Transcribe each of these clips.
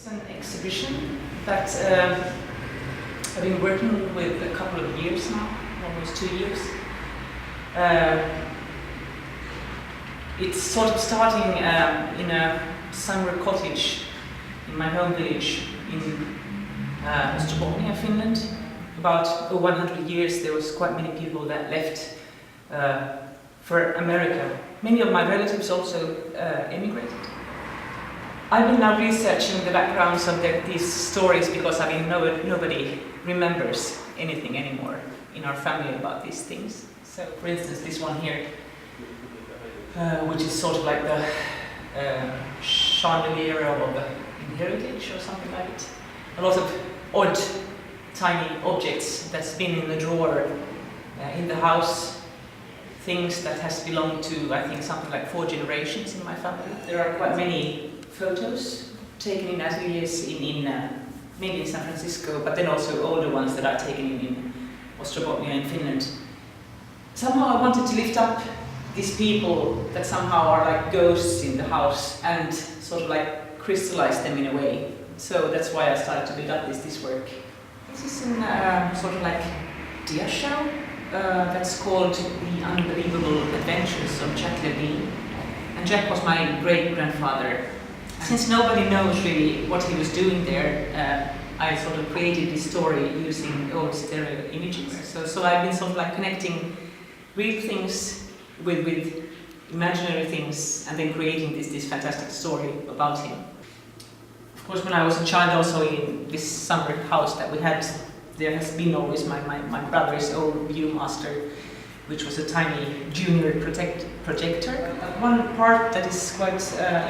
It's an exhibition that I've been working with a couple of years now, almost 2 years. It's sort of starting in a summer cottage in my home village in Ostrobothnia, Finland. About 100 years there was quite many people that left for America. Many of my relatives also emigrated. I've been now researching the backgrounds of these stories because I mean nobody remembers anything anymore in our family about these things. So for instance this one here, which is sort of like the chandelier of the heritage or something like it. A lot of odd tiny objects that's been in the drawer in the house. Things that has belonged to, I think, something like 4 generations in my family. There are quite many photos taken in ateliers mainly in San Francisco, but then also older ones that are taken in Ostrobothnia in Finland. Somehow I wanted to lift up these people that somehow are like ghosts in the house and sort of like crystallize them in a way. So that's why I started to build up this work. This is a sort of like dia show that's called The Unbelievable Adventures of Jack Levlin. And Jack was my great-grandfather. Since nobody knows really what he was doing there, I sort of created this story using old stereo images. So I've been sort of like connecting real things with imaginary things and then creating this fantastic story about him. Of course, when I was a child also in this summer house that we had, there has been always my brother's old Viewmaster, which was a tiny junior projector. One part that is quite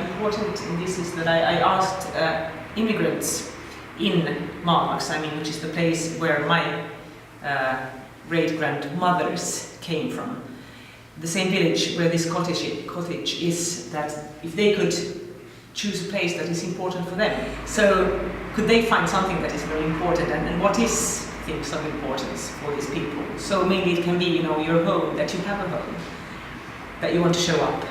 important in this is that I asked immigrants in Malax, which is the place where my great-grandmothers came from. The same village where this cottage is, that if they could choose a place that is important for them. So could they find something that is very important and what is things of importance for these people? So maybe it can be, your home, that you have a home, that you want to show up.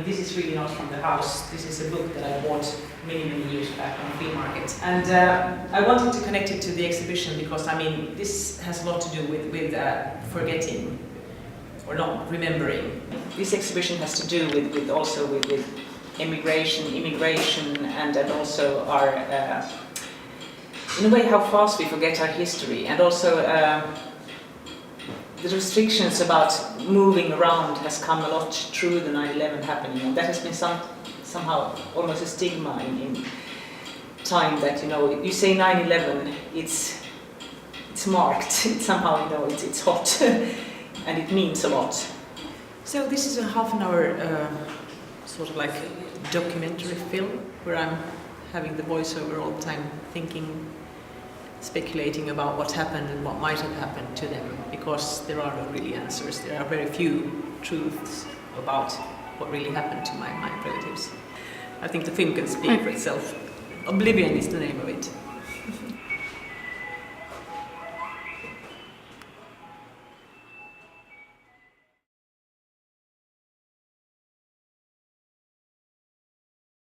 This is really not from the house. This is a book that I bought many years back on a flea market. And I wanted to connect it to the exhibition because, this has a lot to do with forgetting or not remembering. This exhibition has to do with immigration, and also our, in a way, how fast we forget our history, and also the restrictions about moving around has come a lot through the 9/11 happening, and that has been somehow almost a stigma in time that, if you say 9/11, it's marked, it's somehow, it's hot, and it means a lot. So this is a half-an-hour sort of like documentary film where I'm having the voiceover all the time, thinking, speculating about what happened and what might have happened to them, because there are no really answers. There are very few truths about what really happened to my relatives. I think the film can speak for itself. Oblivion is the name of it.